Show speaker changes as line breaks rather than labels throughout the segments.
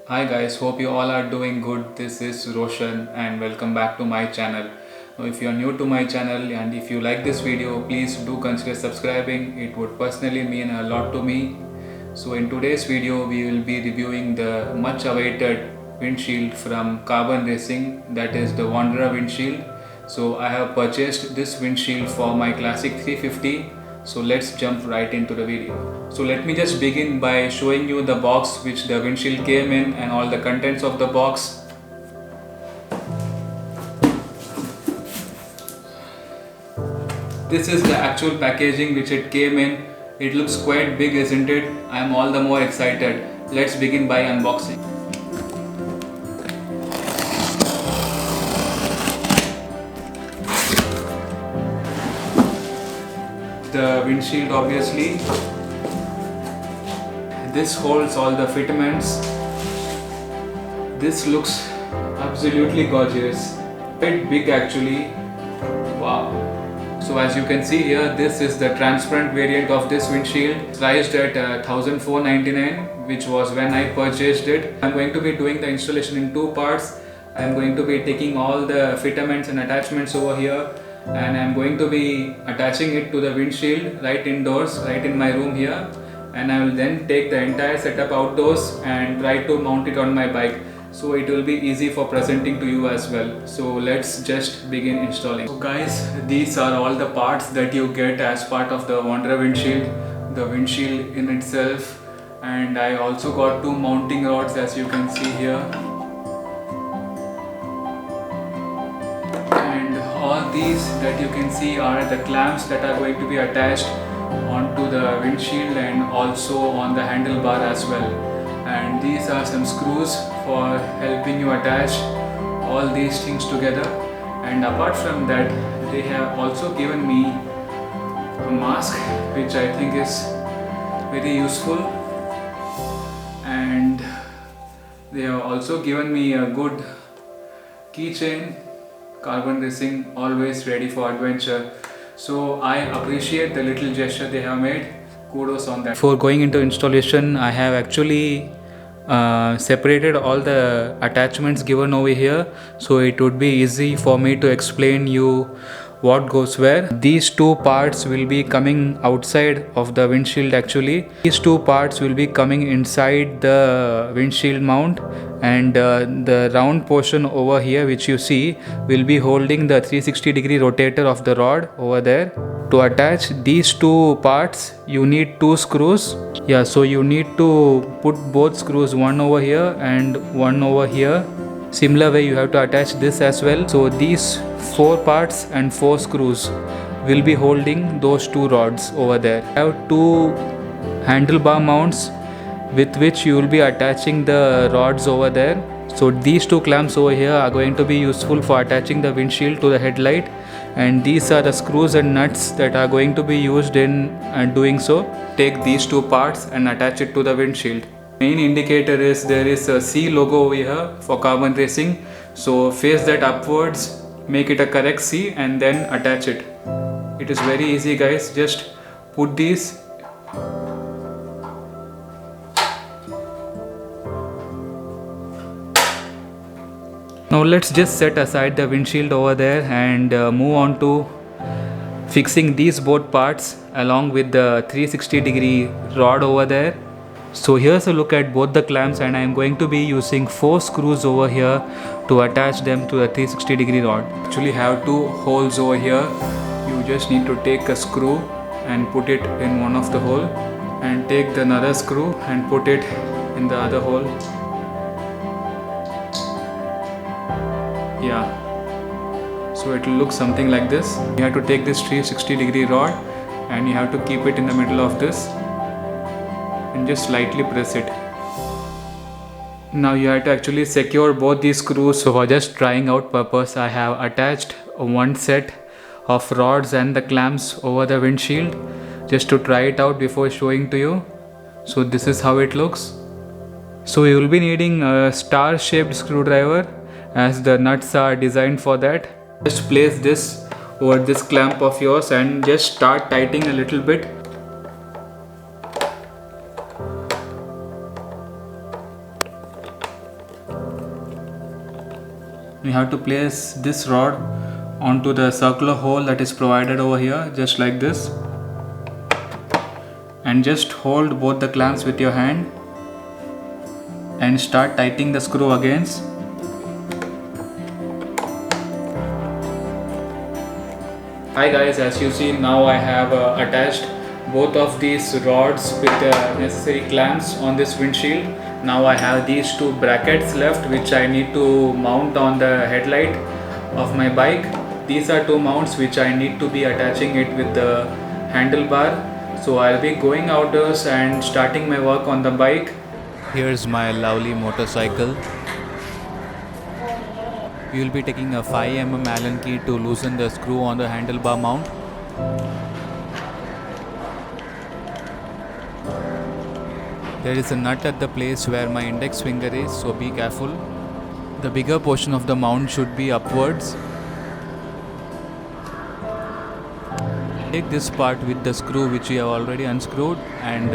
Hi guys, hope you all are doing good. This is Roshan and welcome back to my channel. Now, if you are new to my channel and if you like this video, please do consider subscribing. It would personally mean a lot to me. So in today's video, we will be reviewing the much awaited windshield from Carbon Racing, that is the Wanderer windshield. So I have purchased this windshield for my Classic 350. So let's jump right into the video. So let me just begin by showing you the box which the windshield came in and all the contents of the box. This is the actual packaging which it came in. It looks quite big, isn't it? I am all the more excited. Let's begin by unboxing. The windshield, obviously. This holds all the fitments. This looks absolutely gorgeous. Quite big actually. Wow. So as you can see here, this is the transparent variant of this windshield. It's priced at 1499, which was when I purchased it. I'm going to be doing the installation in two parts. I'm going to be taking all the fitments and attachments over here, and I'm going to be attaching it to the windshield right indoors, right in my room here, and I will then take the entire setup outdoors and try to mount it on my bike, so it will be easy for presenting to you as well. So let's just begin installing. So guys, these are all the parts that you get as part of the Wanderer windshield, the windshield in itself, and I also got two mounting rods, as you can see here. All these that you can see are the clamps that are going to be attached onto the windshield and also on the handlebar as well. And these are some screws for helping you attach all these things together. And apart from that, they have also given me a mask which I think is very useful. And they have also given me a good keychain. Carbon Racing, always ready for adventure. So I appreciate the little gesture they have made. Kudos on that. Before going into installation, I have actually separated all the attachments given over here, so it would be easy for me to explain you what goes where. These two parts will be coming outside of the windshield actually. These two parts will be coming inside the windshield mount, and the round portion over here which you see will be holding the 360-degree rotator of the rod over there. To attach these two parts, you need two screws. Yeah, so you need to put both screws, one over here and one over here. Similar way you have to attach this as well. So these four parts and four screws will be holding those two rods over there. I have two handlebar mounts with which you will be attaching the rods over there. So these two clamps over here are going to be useful for attaching the windshield to the headlight, and these are the screws and nuts that are going to be used in doing so. Take these two parts and attach it to the windshield. Main indicator is there is a C logo over here for Carbon Racing, so face that upwards, make it a correct C and then attach it. It is very easy guys, just put these. Now let's just set aside the windshield over there and move on to fixing these both parts along with the 360-degree rod over there. So here's a look at both the clamps, and I am going to be using 4 screws over here to attach them to the 360-degree rod. Actually have two holes over here. You just need to take a screw and put it in one of the hole, and take the another screw and put it in the other hole. Yeah, so it will look something like this. You have to take this 360-degree rod and you have to keep it in the middle of this and just lightly press it. Now you have to actually secure both these screws. So for just trying out purpose, I have attached one set of rods and the clamps over the windshield just to try it out before showing to you. So this is how it looks. So you will be needing a star shaped screwdriver, as the nuts are designed for that. Just place this over this clamp of yours and just start tightening a little bit. We have to place this rod onto the circular hole that is provided over here, just like this, and just hold both the clamps with your hand and start tightening the screw against. Hi guys, as you see now I have attached both of these rods with the necessary clamps on this windshield. Now I have these two brackets left which I need to mount on the headlight of my bike. These are two mounts which I need to be attaching it with the handlebar. So I'll be going outdoors and starting my work on the bike. Here's my lovely motorcycle. We will be taking a 5mm Allen key to loosen the screw on the handlebar mount. There is a nut at the place where my index finger is, so be careful. The bigger portion of the mount should be upwards. Take this part with the screw which we have already unscrewed and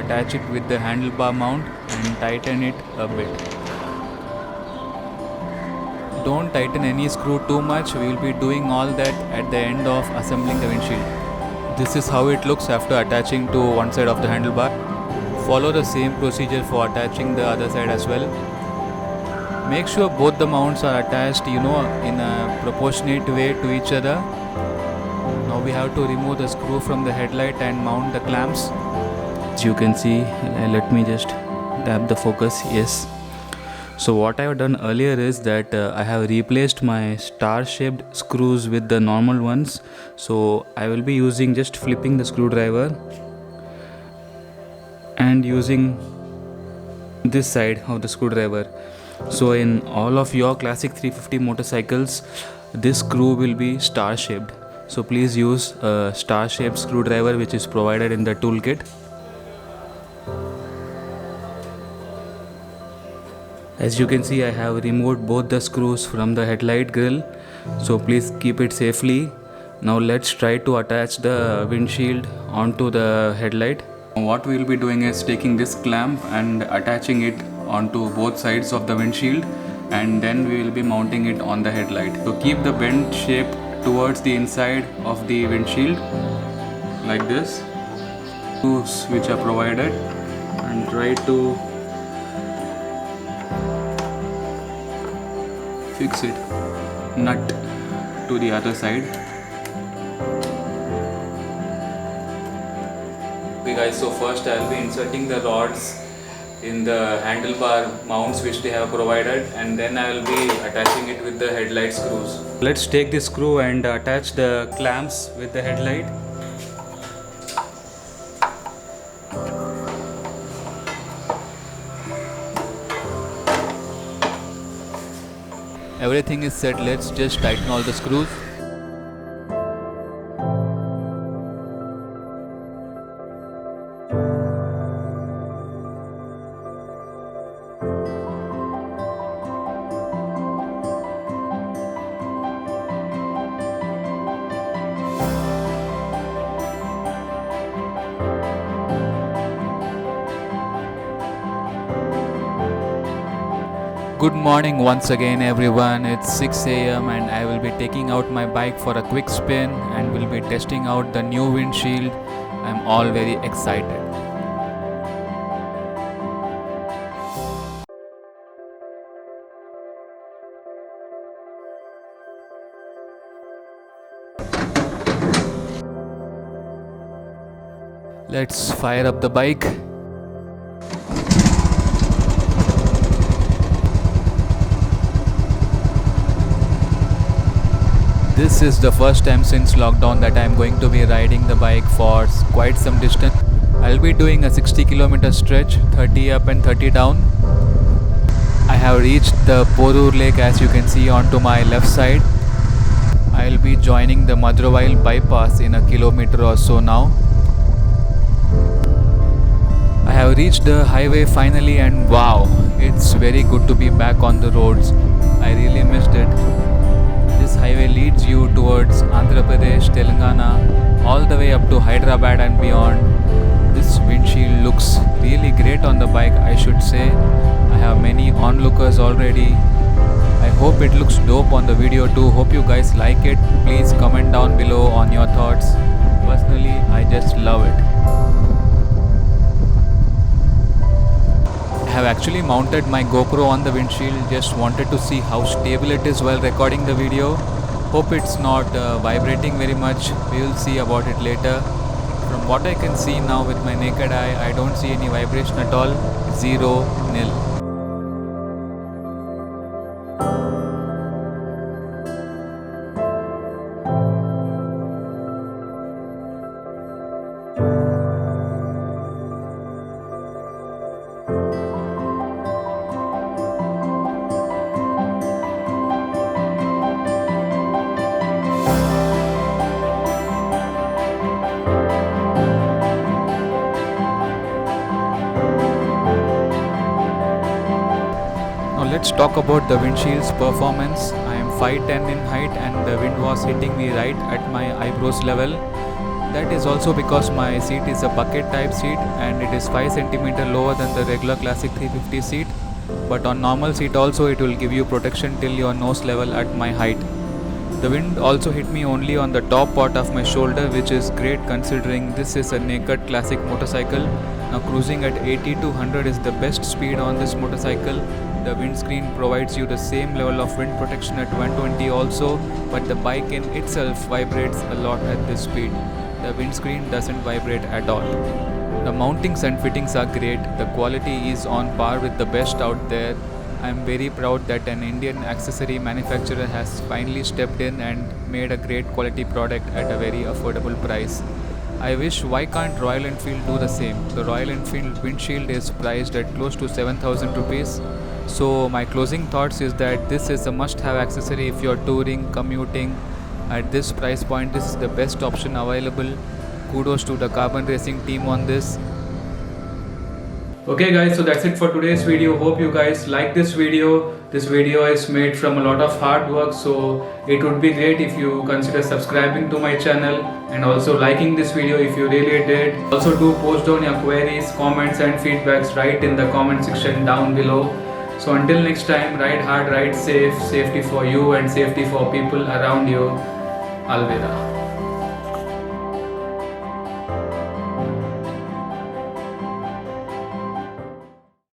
attach it with the handlebar mount and tighten it a bit. Don't tighten any screw too much, we will be doing all that at the end of assembling the windshield. This is how it looks after attaching to one side of the handlebar. Follow the same procedure for attaching the other side as well. Make sure both the mounts are attached, in a proportionate way to each other. Now we have to remove the screw from the headlight and mount the clamps. As you can see, let me just tap the focus. Yes. So what I have done earlier is that I have replaced my star shaped screws with the normal ones. So I will be using just flipping the screwdriver and using this side of the screwdriver. So in all of your classic 350 motorcycles, this screw will be star shaped. So please use a star shaped screwdriver which is provided in the toolkit. As you can see, I have removed both the screws from the headlight grill, so please keep it safely. Now let's try to attach the windshield onto the headlight. What we will be doing is taking this clamp and attaching it onto both sides of the windshield, and then we will be mounting it on the headlight. So keep the bend shape towards the inside of the windshield like this, screws which are provided, and try to fix it nut to the other side. Okay guys, so first I will be inserting the rods in the handlebar mounts which they have provided, and then I will be attaching it with the headlight screws. Let's take this screw and attach the clamps with the headlight. Everything is set, let's just tighten all the screws. Good morning once again everyone, it's 6 AM and I will be taking out my bike for a quick spin and will be testing out the new windshield. I'm all very excited. Let's fire up the bike. This is the first time since lockdown that I am going to be riding the bike for quite some distance. I'll be doing a 60km stretch, 30 up and 30 down. I have reached the Porur Lake as you can see onto my left side. I'll be joining the Madurai bypass in a kilometer or so now. I have reached the highway finally, and wow, it's very good to be back on the roads. I really missed it. This highway leads you towards Andhra Pradesh, Telangana, all the way up to Hyderabad and beyond. This windshield looks really great on the bike, I should say. I have many onlookers already. I hope it looks dope on the video too. Hope you guys like it. Please comment down below on your thoughts. Personally, I just love it. I have actually mounted my GoPro on the windshield. Just wanted to see how stable it is while recording the video. Hope it's not vibrating very much. We will see about it later. From what I can see now with my naked eye, I don't see any vibration at all. 0, nil. Now let's talk about the windshield's performance. I am 5'10" in height and the wind was hitting me right at my eyebrows level. That is also because my seat is a bucket type seat and it is 5 cm lower than the regular classic 350 seat. But on normal seat also it will give you protection till your nose level at my height. The wind also hit me only on the top part of my shoulder, which is great considering this is a naked classic motorcycle. Now cruising at 80 to 100 is the best speed on this motorcycle. The windscreen provides you the same level of wind protection at 120 also, but the bike in itself vibrates a lot at this speed. The windscreen doesn't vibrate at all. The mountings and fittings are great. The quality is on par with the best out there. I am very proud that an Indian accessory manufacturer has finally stepped in and made a great quality product at a very affordable price. I wish why can't Royal Enfield do the same. The Royal Enfield windshield is priced at close to 7,000 rupees. So my closing thoughts is that this is a must-have accessory if you're touring, commuting. At this price point, this is the best option available. Kudos to the Carbon Racing team on this. Okay guys, so that's it for today's video. Hope you guys like this video. This video is made from a lot of hard work, so it would be great if you consider subscribing to my channel and also liking this video if you really did. Also do post down your queries, comments and feedbacks right in the comment section down below. So until next time, ride hard, ride safe, safety for you and safety for people around you. Alvida.